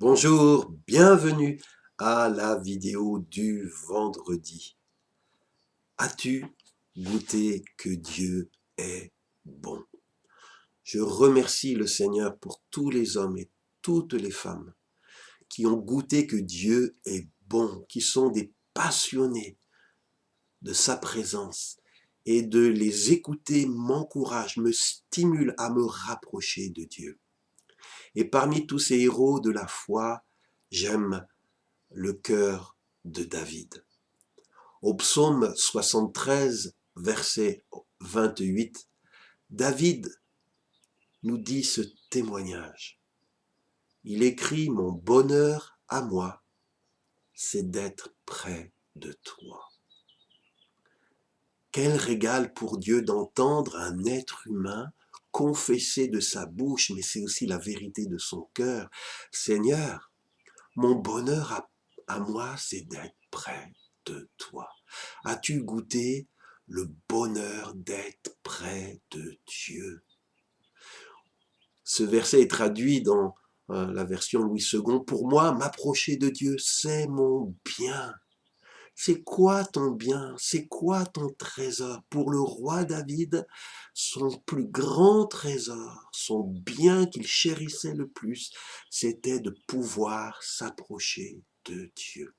Bonjour, bienvenue à la vidéo du vendredi. As-tu goûté que Dieu est bon? Je remercie le Seigneur pour tous les hommes et toutes les femmes qui ont goûté que Dieu est bon, qui sont des passionnés de sa présence. Et de les écouter m'encourage, me stimule à me rapprocher de Dieu. Et parmi tous ces héros de la foi, j'aime le cœur de David. Au psaume 73, verset 28, David nous dit ce témoignage. Il écrit « Mon bonheur à moi, c'est d'être près de toi ». Quel régal pour Dieu d'entendre un être humain confesser de sa bouche, mais c'est aussi la vérité de son cœur. Seigneur, mon bonheur à moi, c'est d'être près de toi. As-tu goûté le bonheur d'être près de Dieu? Ce verset est traduit dans la version Louis II. Pour moi, m'approcher de Dieu, c'est mon bien. C'est quoi ton bien? C'est quoi ton trésor? Pour le roi David, son plus grand trésor, son bien qu'il chérissait le plus, c'était de pouvoir s'approcher de Dieu.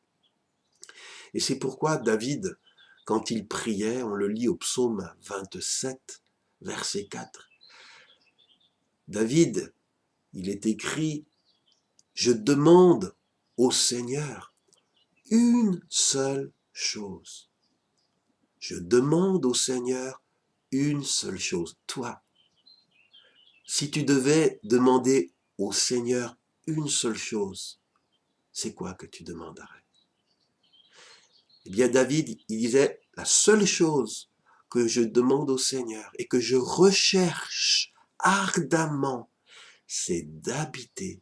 Et c'est pourquoi David, quand il priait, on le lit au psaume 27, verset 4, David, il est écrit « Je demande au Seigneur une seule chose. Je demande au Seigneur une seule chose. » Toi, si tu devais demander au Seigneur une seule chose, c'est quoi que tu demanderais? Eh bien, David, il disait, la seule chose que je demande au Seigneur et que je recherche ardemment, c'est d'habiter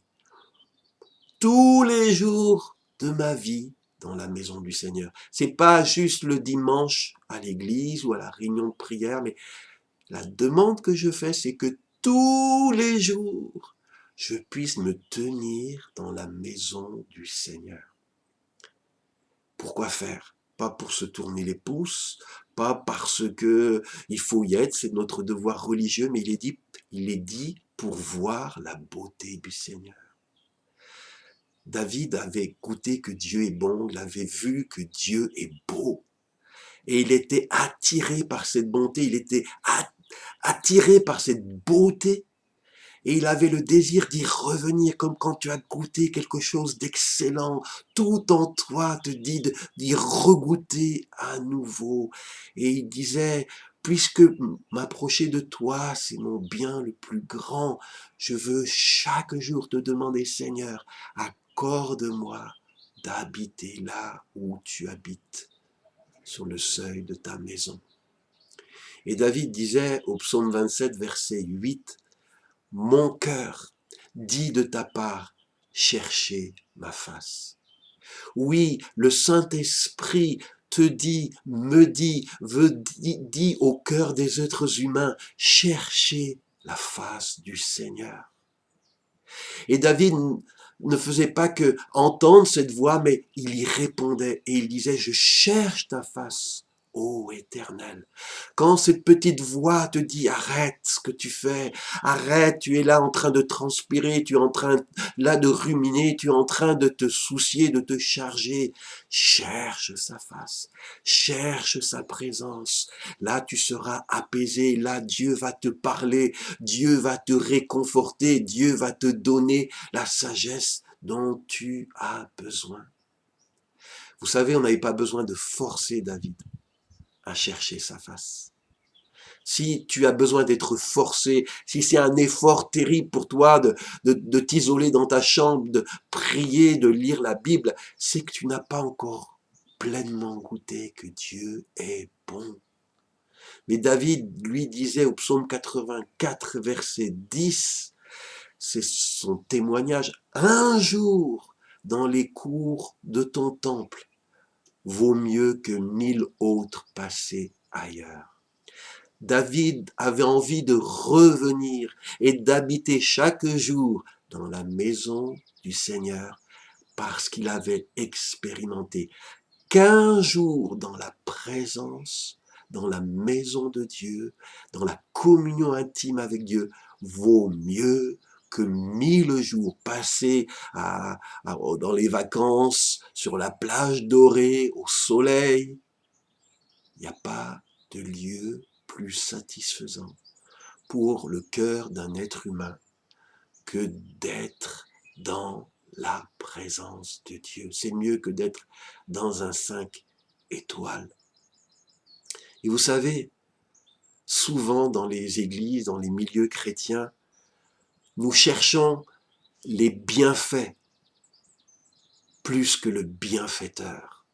tous les jours de ma vie dans la maison du Seigneur. C'est pas juste le dimanche à l'église ou à la réunion de prière, mais la demande que je fais, c'est que tous les jours, je puisse me tenir dans la maison du Seigneur. Pourquoi faire? Pas pour se tourner les pouces, pas parce que il faut y être, c'est notre devoir religieux, mais il est dit pour voir la beauté du Seigneur. David avait goûté que Dieu est bon, il avait vu que Dieu est beau. Et il était attiré par cette bonté, il était attiré par cette beauté. Et il avait le désir d'y revenir, comme quand tu as goûté quelque chose d'excellent. Tout en toi te dit d'y regoûter à nouveau. Et il disait, puisque m'approcher de toi, c'est mon bien le plus grand, je veux chaque jour te demander, Seigneur, accorde-moi d'habiter là où tu habites, sur le seuil de ta maison. Et David disait au psaume 27, verset 8, mon cœur dit de ta part, cherchez ma face. Oui, le Saint-Esprit te dit, me dit, dit au cœur des êtres humains, cherchez la face du Seigneur. Et David ne faisait pas que entendre cette voix, mais il y répondait et il disait, je cherche ta face, ô Éternel. Quand cette petite voix te dit, arrête ce que tu fais, arrête, tu es là en train de transpirer, tu es en train là de ruminer, tu es en train de te soucier, de te charger, cherche sa face, cherche sa présence. Là, tu seras apaisé, là, Dieu va te parler, Dieu va te réconforter, Dieu va te donner la sagesse dont tu as besoin. Vous savez, on n'avait pas besoin de forcer David à chercher sa face. Si tu as besoin d'être forcé, si c'est un effort terrible pour toi de t'isoler dans ta chambre, de prier, de lire la Bible, c'est que tu n'as pas encore pleinement goûté que Dieu est bon. Mais David lui disait au psaume 84, verset 10, c'est son témoignage, un jour dans les cours de ton temple vaut mieux que 1000 autres passés ailleurs. David avait envie de revenir et d'habiter chaque jour dans la maison du Seigneur parce qu'il avait expérimenté qu'un jour dans la présence, dans la maison de Dieu, dans la communion intime avec Dieu, vaut mieux que 1000 jours passés dans les vacances, sur la plage dorée, au soleil. Il n'y a pas de lieu plus satisfaisant pour le cœur d'un être humain que d'être dans la présence de Dieu. C'est mieux que d'être dans un 5 étoiles. Et vous savez, souvent dans les églises, dans les milieux chrétiens, nous cherchons les bienfaits plus que le bienfaiteur.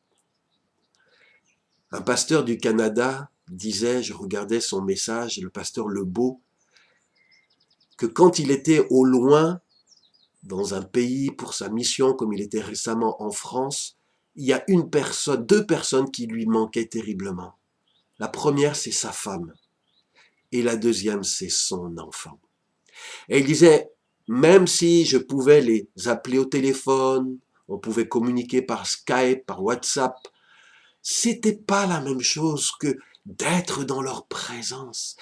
Un pasteur du Canada disait, je regardais son message, le pasteur Lebeau, que quand il était au loin, dans un pays pour sa mission, comme il était récemment en France, il y a deux personnes qui lui manquaient terriblement. La première, c'est sa femme. Et la deuxième, c'est son enfant. Et il disait, même si je pouvais les appeler au téléphone, on pouvait communiquer par Skype, par WhatsApp, c'était pas la même chose que d'être dans leur présence.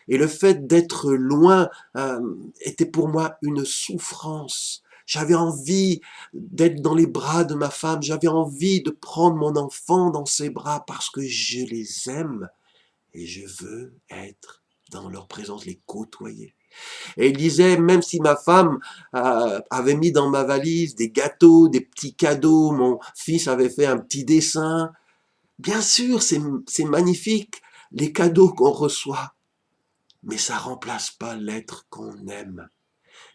Et le fait d'être loin était pour moi une souffrance. J'avais envie d'être dans les bras de ma femme, j'avais envie de prendre mon enfant dans ses bras parce que je les aime et je veux être dans leur présence, les côtoyer. Et il disait, même si ma femme avait mis dans ma valise des gâteaux, des petits cadeaux, mon fils avait fait un petit dessin, bien sûr, c'est magnifique, les cadeaux qu'on reçoit, mais ça remplace pas l'être qu'on aime.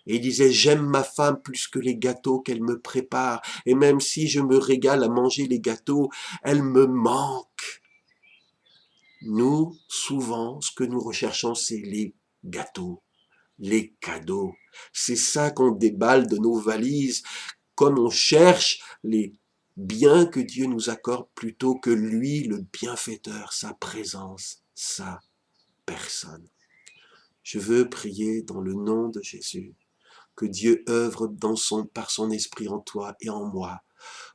Et il disait, j'aime ma femme plus que les gâteaux qu'elle me prépare, et même si je me régale à manger les gâteaux, elle me manque. Nous, souvent, ce que nous recherchons, c'est les gâteaux, les cadeaux. C'est ça qu'on déballe de nos valises, comme on cherche les biens que Dieu nous accorde plutôt que lui, le bienfaiteur, sa présence, sa personne. Je veux prier dans le nom de Jésus, que Dieu œuvre par son esprit en toi et en moi,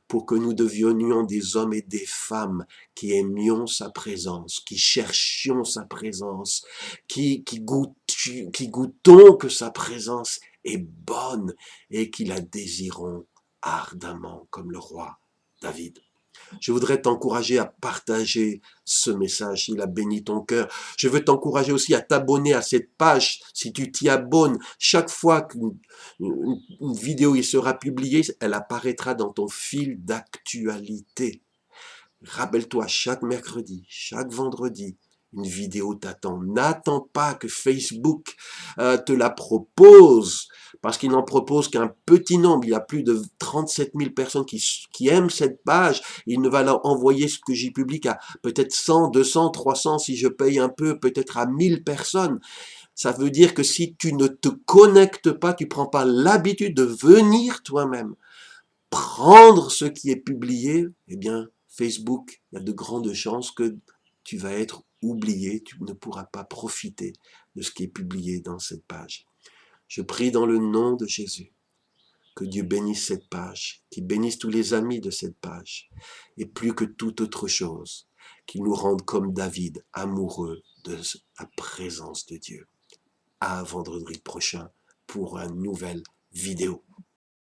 pour que nous devenions des hommes et des femmes qui aimions sa présence, qui cherchions sa présence, qui goûtons que sa présence est bonne et qui la désirons ardemment comme le roi David. Je voudrais t'encourager à partager ce message, il a béni ton cœur. Je veux t'encourager aussi à t'abonner à cette page. Si tu t'y abonnes, chaque fois qu'une vidéo y sera publiée, elle apparaîtra dans ton fil d'actualité. Rappelle-toi, chaque mercredi, chaque vendredi, une vidéo t'attend. N'attends pas que Facebook te la propose, parce qu'il n'en propose qu'un petit nombre. Il y a plus de 37 000 personnes qui aiment cette page. Il ne va leur envoyer ce que j'y publie qu'à peut-être 100, 200, 300, si je paye un peu, peut-être à 1000 personnes. Ça veut dire que si tu ne te connectes pas, tu prends pas l'habitude de venir toi-même prendre ce qui est publié, eh bien, Facebook, il y a de grandes chances que tu vas être oublié, tu ne pourras pas profiter de ce qui est publié dans cette page. Je prie dans le nom de Jésus que Dieu bénisse cette page, qu'il bénisse tous les amis de cette page, et plus que toute autre chose, qu'il nous rende comme David, amoureux de la présence de Dieu. À vendredi prochain pour une nouvelle vidéo.